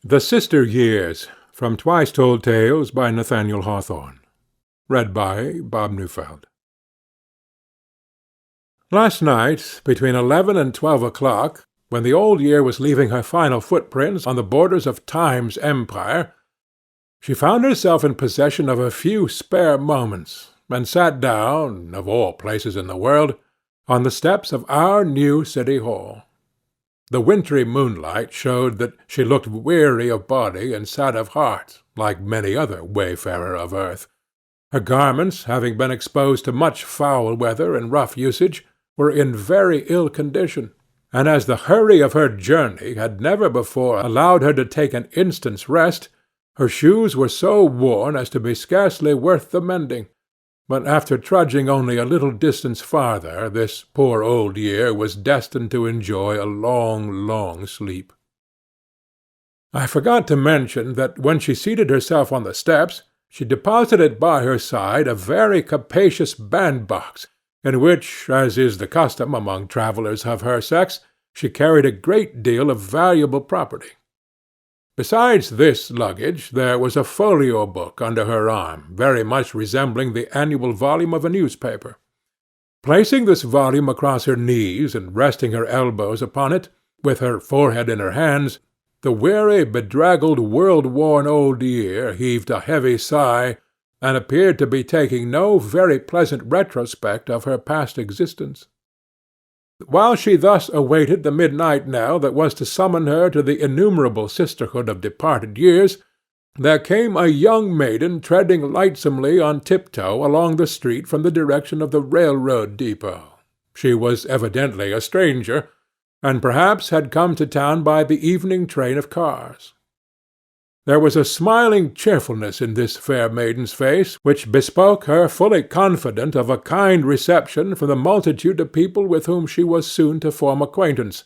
The Sister Years, from Twice Told Tales by Nathaniel Hawthorne. Read by Bob Newfeld. Last night, between 11 and 12 o'clock, when the old year was leaving her final footprints on the borders of Time's empire, she found herself in possession of a few spare moments, and sat down, of all places in the world, on the steps of our new City Hall. The wintry moonlight showed that she looked weary of body and sad of heart, like many other wayfarer of earth. Her garments, having been exposed to much foul weather and rough usage, were in very ill condition, and as the hurry of her journey had never before allowed her to take an instant's rest, her shoes were so worn as to be scarcely worth the mending. But after trudging only a little distance farther, this poor old year was destined to enjoy a long, long sleep. I forgot to mention that when she seated herself on the steps, she deposited by her side a very capacious bandbox, in which, as is the custom among travellers of her sex, she carried a great deal of valuable property. Besides this luggage, there was a folio book under her arm, very much resembling the annual volume of a newspaper. Placing this volume across her knees, and resting her elbows upon it, with her forehead in her hands, the weary, bedraggled, world-worn old year heaved a heavy sigh, and appeared to be taking no very pleasant retrospect of her past existence. While she thus awaited the midnight knell that was to summon her to the innumerable sisterhood of departed years, there came a young maiden treading lightsomely on tiptoe along the street from the direction of the railroad depot. She was evidently a stranger, and perhaps had come to town by the evening train of cars. There was a smiling cheerfulness in this fair maiden's face, which bespoke her fully confident of a kind reception from the multitude of people with whom she was soon to form acquaintance.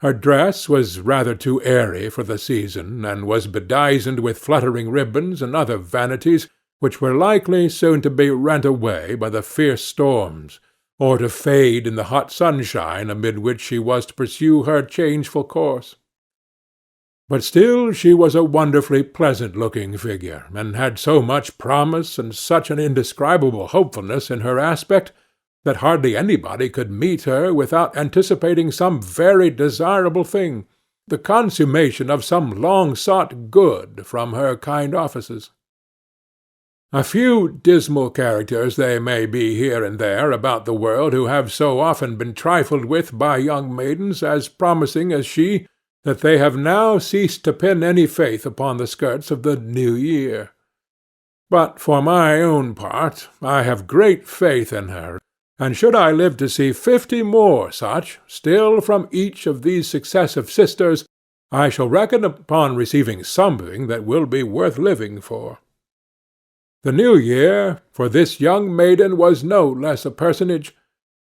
Her dress was rather too airy for the season, and was bedizened with fluttering ribbons and other vanities which were likely soon to be rent away by the fierce storms, or to fade in the hot sunshine amid which she was to pursue her changeful course. But still she was a wonderfully pleasant-looking figure, and had so much promise and such an indescribable hopefulness in her aspect, that hardly anybody could meet her without anticipating some very desirable thing, the consummation of some long-sought good from her kind offices. A few dismal characters there may be here and there about the world who have so often been trifled with by young maidens as promising as she, that they have now ceased to pin any faith upon the skirts of the new year. But for my own part, I have great faith in her, and should I live to see 50 more such, still from each of these successive sisters, I shall reckon upon receiving something that will be worth living for. The new year, for this young maiden was no less a personage,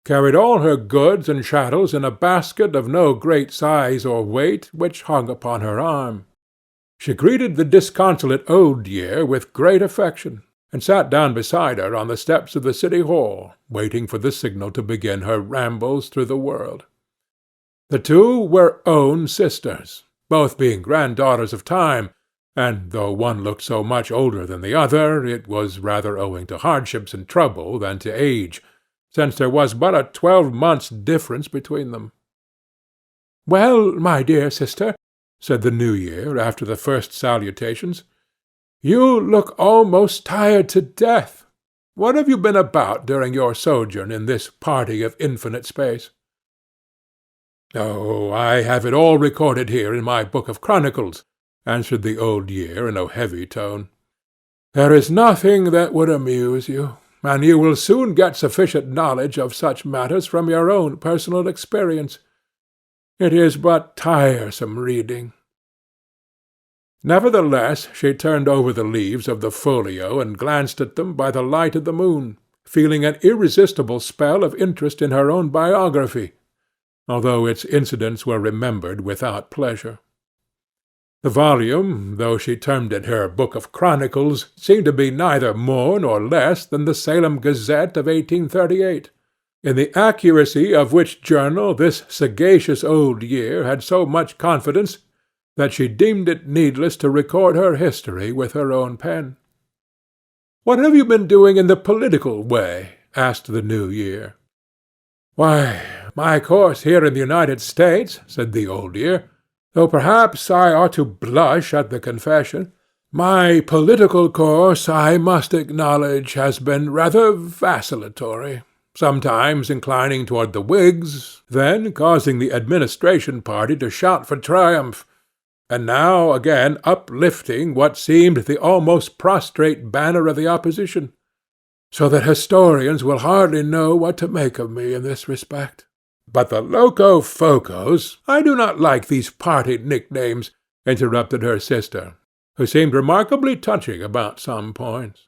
carried all her goods and chattels in a basket of no great size or weight, which hung upon her arm. She greeted the disconsolate old year with great affection, and sat down beside her on the steps of the City Hall, waiting for the signal to begin her rambles through the world. The two were own sisters, both being granddaughters of Time, and though one looked so much older than the other, it was rather owing to hardships and trouble than to age, since there was but a 12 months' difference between them. "Well, my dear sister," said the New Year, after the first salutations, "you look almost tired to death. What have you been about during your sojourn in this party of infinite space?" "Oh, I have it all recorded here in my book of chronicles," answered the old year in a heavy tone. "There is nothing that would amuse you, and you will soon get sufficient knowledge of such matters from your own personal experience. It is but tiresome reading." Nevertheless, she turned over the leaves of the folio and glanced at them by the light of the moon, feeling an irresistible spell of interest in her own biography, although its incidents were remembered without pleasure. The volume, though she termed it her book of chronicles, seemed to be neither more nor less than the Salem Gazette of 1838, in the accuracy of which journal this sagacious old year had so much confidence that she deemed it needless to record her history with her own pen. "What have you been doing in the political way?" asked the New Year. "Why, my course here in the United States," said the Old Year, "though perhaps I ought to blush at the confession, my political course, I must acknowledge, has been rather vacillatory, sometimes inclining toward the Whigs, then causing the administration party to shout for triumph, and now again uplifting what seemed the almost prostrate banner of the opposition, so that historians will hardly know what to make of me in this respect. But the Locofocos— I do not like these party nicknames," interrupted her sister, who seemed remarkably touching about some points.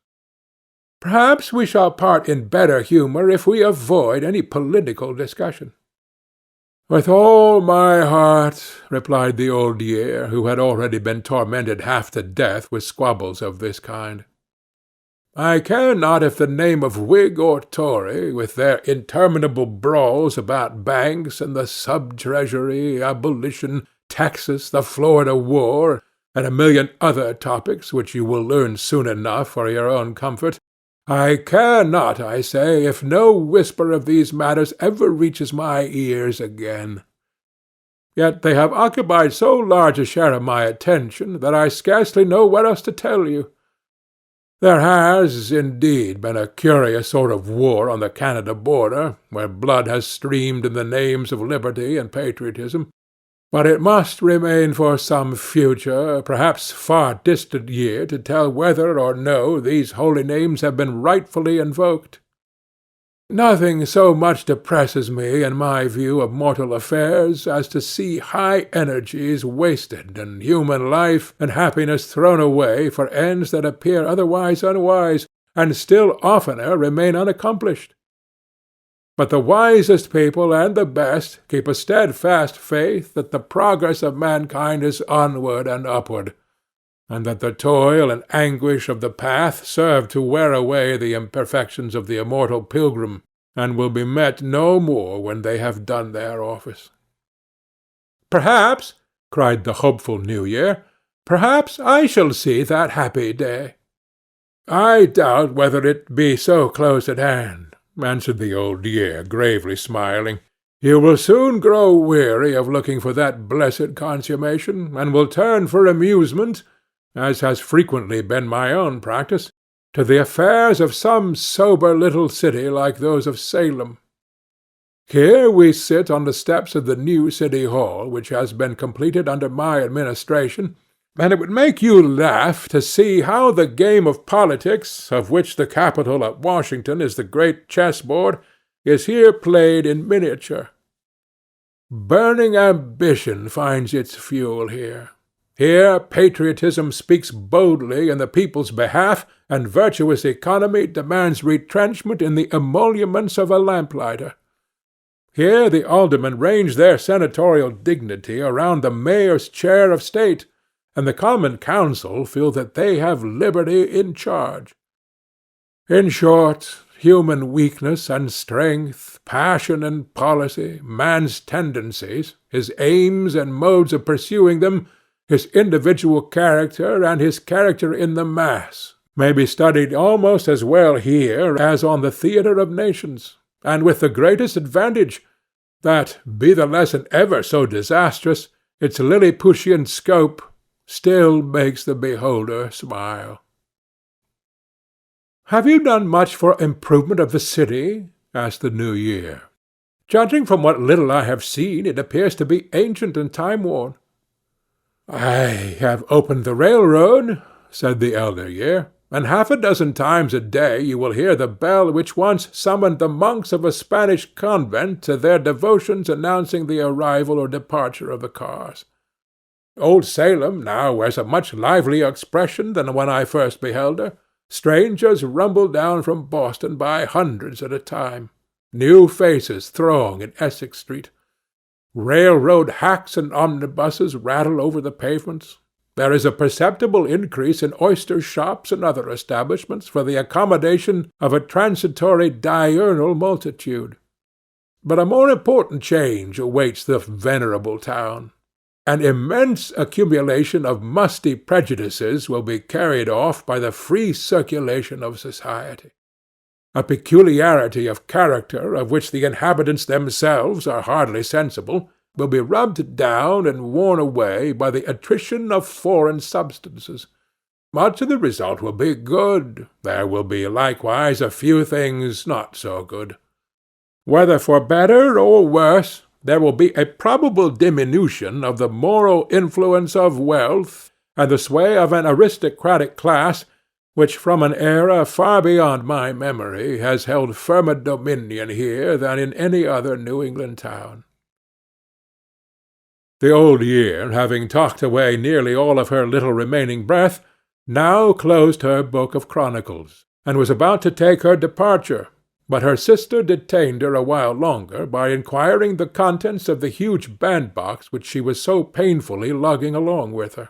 "Perhaps we shall part in better humour if we avoid any political discussion." "With all my heart," replied the Old Year, who had already been tormented half to death with squabbles of this kind. "I care not if the name of Whig or Tory, with their interminable brawls about banks and the sub-treasury, abolition, Texas, the Florida war, and a million other topics which you will learn soon enough for your own comfort, I care not, I say, if no whisper of these matters ever reaches my ears again. Yet they have occupied so large a share of my attention that I scarcely know what else to tell you. There has, indeed, been a curious sort of war on the Canada border, where blood has streamed in the names of liberty and patriotism, but it must remain for some future, perhaps far distant year to tell whether or no these holy names have been rightfully invoked. Nothing so much depresses me in my view of mortal affairs as to see high energies wasted and human life and happiness thrown away for ends that appear otherwise unwise, and still oftener remain unaccomplished. But the wisest people and the best keep a steadfast faith that the progress of mankind is onward and upward, and that the toil and anguish of the path serve to wear away the imperfections of the immortal pilgrim, and will be met no more when they have done their office." "Perhaps," cried the hopeful New Year, "perhaps I shall see that happy day." "I doubt whether it be so close at hand," answered the Old Year, gravely smiling. "You will soon grow weary of looking for that blessed consummation, and will turn for amusement, as has frequently been my own practice, to the affairs of some sober little city like those of Salem. Here we sit on the steps of the new City Hall, which has been completed under my administration, and it would make you laugh to see how the game of politics, of which the Capitol at Washington is the great chessboard, is here played in miniature. Burning ambition finds its fuel here. Here patriotism speaks boldly in the people's behalf, and virtuous economy demands retrenchment in the emoluments of a lamplighter. Here the aldermen range their senatorial dignity around the mayor's chair of state, and the common council feel that they have liberty in charge. In short, human weakness and strength, passion and policy, man's tendencies, his aims and modes of pursuing them, his individual character and his character in the mass, may be studied almost as well here as on the theatre of nations, and with the greatest advantage, that, be the lesson ever so disastrous, its Lilliputian scope still makes the beholder smile. "Have you done much for improvement of the city?" asked the New Year. "Judging from what little I have seen, it appears to be ancient and time-worn." "I have opened the railroad," said the elder Year, "and half a dozen times a day you will hear the bell which once summoned the monks of a Spanish convent to their devotions announcing the arrival or departure of the cars. Old Salem now wears a much livelier expression than when I first beheld her. Strangers rumble down from Boston by hundreds at a time. New faces throng in Essex Street. Railroad hacks and omnibuses rattle over the pavements. There is a perceptible increase in oyster shops and other establishments for the accommodation of a transitory diurnal multitude. But a more important change awaits the venerable town. An immense accumulation of musty prejudices will be carried off by the free circulation of society. A peculiarity of character, of which the inhabitants themselves are hardly sensible, will be rubbed down and worn away by the attrition of foreign substances. Much of the result will be good. There will be likewise a few things not so good. Whether for better or worse, there will be a probable diminution of the moral influence of wealth, and the sway of an aristocratic class, which from an era far beyond my memory has held firmer dominion here than in any other New England town. The Old Year, having talked away nearly all of her little remaining breath, now closed her book of chronicles, and was about to take her departure, but her sister detained her a while longer by inquiring the contents of the huge bandbox which she was so painfully lugging along with her.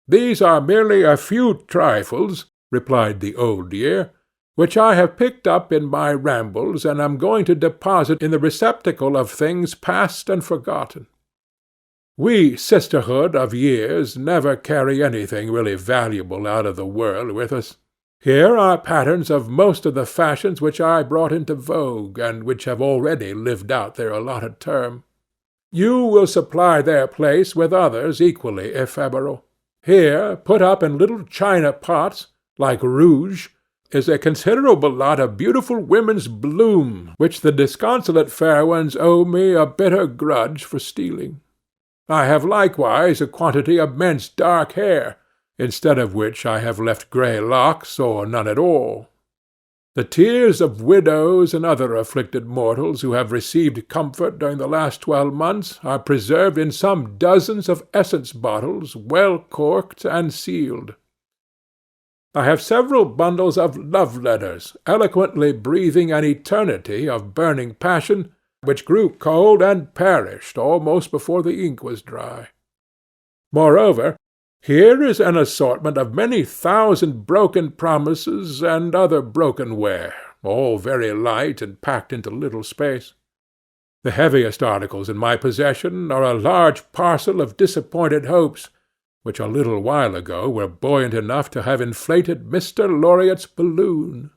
"These are merely a few trifles," replied the Old Year, "which I have picked up in my rambles and am going to deposit in the receptacle of things past and forgotten. We sisterhood of years never carry anything really valuable out of the world with us. Here are patterns of most of the fashions which I brought into vogue, and which have already lived out their allotted term. You will supply their place with others equally ephemeral. Here, put up in little china pots, like rouge, is a considerable lot of beautiful women's bloom, which the disconsolate fair ones owe me a bitter grudge for stealing. I have likewise a quantity of men's dark hair, instead of which I have left grey locks or none at all. The tears of widows and other afflicted mortals who have received comfort during the last 12 months are preserved in some dozens of essence bottles, well corked and sealed. I have several bundles of love letters, eloquently breathing an eternity of burning passion, which grew cold and perished almost before the ink was dry. Moreover, here is an assortment of many thousand broken promises and other broken ware, all very light and packed into little space. The heaviest articles in my possession are a large parcel of disappointed hopes, which a little while ago were buoyant enough to have inflated Mr. Laureate's balloon.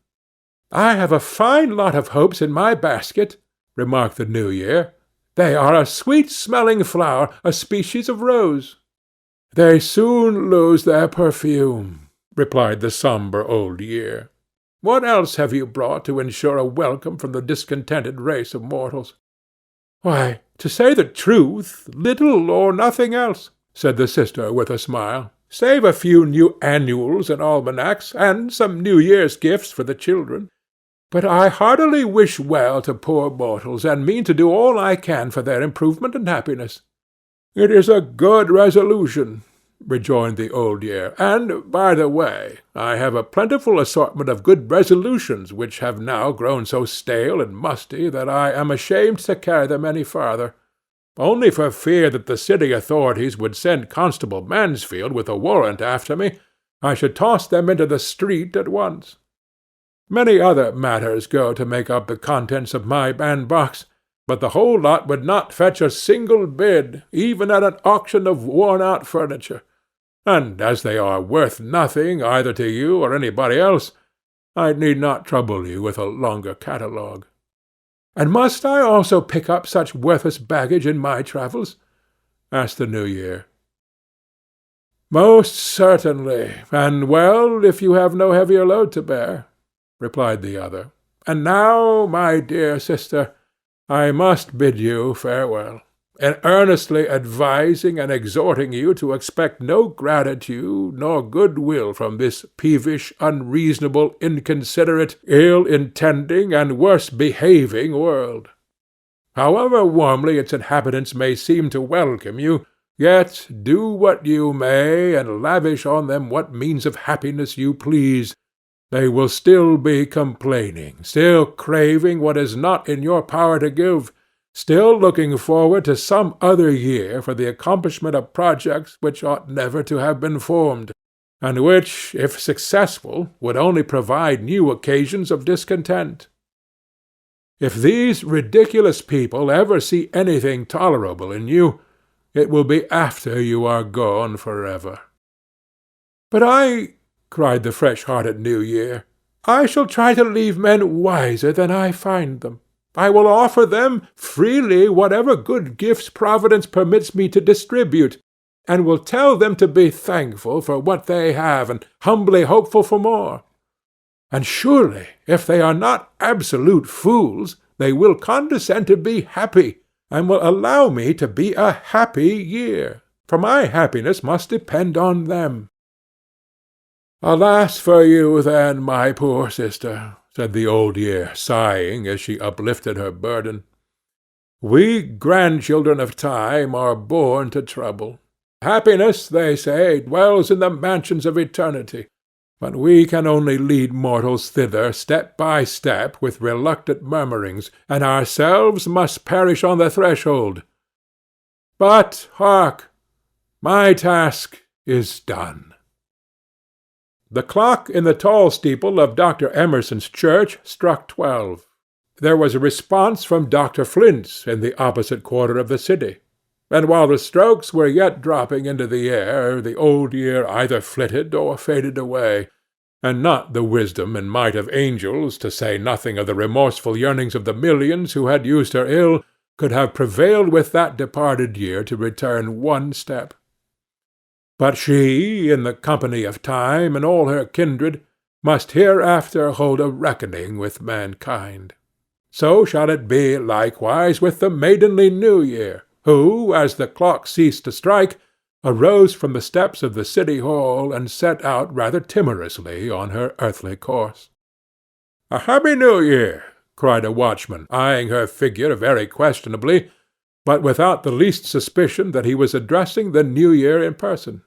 "I have a fine lot of hopes in my basket," remarked the New Year. "They are a sweet-smelling flower, a species of rose." "They soon lose their perfume," replied the sombre Old Year. "What else have you brought to ensure a welcome from the discontented race of mortals?" "Why, to say the truth, little or nothing else," said the sister with a smile, "save a few new annuals and almanacs, and some New Year's gifts for the children. But I heartily wish well to poor mortals, and mean to do all I can for their improvement and happiness." "It is a good resolution," rejoined the Old Year, "and, by the way, I have a plentiful assortment of good resolutions which have now grown so stale and musty that I am ashamed to carry them any farther, only for fear that the city authorities would send Constable Mansfield with a warrant after me. I should toss them into the street at once. Many other matters go to make up the contents of my bandbox, but the whole lot would not fetch a single bid, even at an auction of worn-out furniture, and as they are worth nothing either to you or anybody else, I need not trouble you with a longer catalogue." "And must I also pick up such worthless baggage in my travels?" asked the New Year. "Most certainly, and well if you have no heavier load to bear," replied the other. "And now, my dear sister, I must bid you farewell, and earnestly advising and exhorting you to expect no gratitude nor good-will from this peevish, unreasonable, inconsiderate, ill-intending, and worse-behaving world. However warmly its inhabitants may seem to welcome you, yet do what you may, and lavish on them what means of happiness you please, they will still be complaining, still craving what is not in your power to give, still looking forward to some other year for the accomplishment of projects which ought never to have been formed, and which, if successful, would only provide new occasions of discontent. If these ridiculous people ever see anything tolerable in you, it will be after you are gone forever." "But I," cried the fresh-hearted New Year, "I shall try to leave men wiser than I find them. I will offer them freely whatever good gifts Providence permits me to distribute, and will tell them to be thankful for what they have, and humbly hopeful for more. And surely, if they are not absolute fools, they will condescend to be happy, and will allow me to be a happy year, for my happiness must depend on them." "Alas for you, then, my poor sister," said the Old Year, sighing as she uplifted her burden. "We grandchildren of Time are born to trouble. Happiness, they say, dwells in the mansions of eternity, but we can only lead mortals thither step by step with reluctant murmurings, and ourselves must perish on the threshold. But hark! My task is done." The clock in the tall steeple of Dr. Emerson's church struck 12. There was a response from Dr. Flint's in the opposite quarter of the city, and while the strokes were yet dropping into the air, the Old Year either flitted or faded away, and not the wisdom and might of angels, to say nothing of the remorseful yearnings of the millions who had used her ill, could have prevailed with that departed year to return one step. But she, in the company of Time and all her kindred, must hereafter hold a reckoning with mankind. So shall it be likewise with the maidenly New Year, who, as the clock ceased to strike, arose from the steps of the city hall and set out rather timorously on her earthly course. "A happy New Year!" cried a watchman, eyeing her figure very questionably, but without the least suspicion that he was addressing the New Year in person.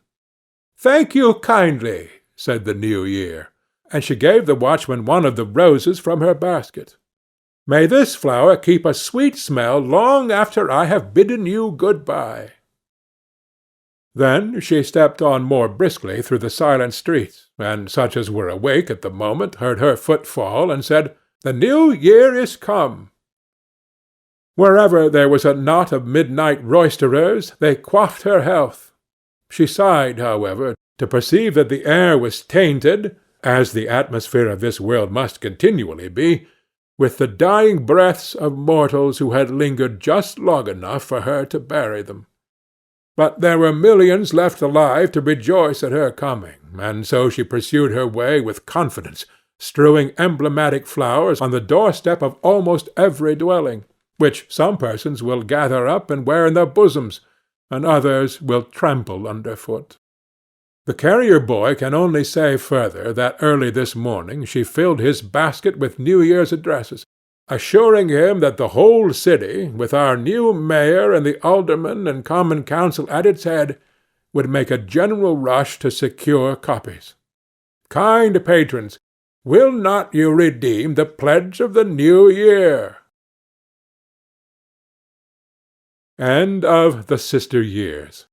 "Thank you kindly," said the New Year, and she gave the watchman one of the roses from her basket. "May this flower keep a sweet smell long after I have bidden you good-bye." Then she stepped on more briskly through the silent streets, and such as were awake at the moment heard her foot fall, and said, "The New Year is come." Wherever there was a knot of midnight roisterers, they quaffed her health. She sighed, however, to perceive that the air was tainted, as the atmosphere of this world must continually be, with the dying breaths of mortals who had lingered just long enough for her to bury them. But there were millions left alive to rejoice at her coming, and so she pursued her way with confidence, strewing emblematic flowers on the doorstep of almost every dwelling, which some persons will gather up and wear in their bosoms, and others will trample under foot. The carrier-boy can only say further that early this morning she filled his basket with New Year's addresses, assuring him that the whole city, with our new mayor and the aldermen and common council at its head, would make a general rush to secure copies. Kind patrons, will not you redeem the pledge of the New Year? End of The Sister Years.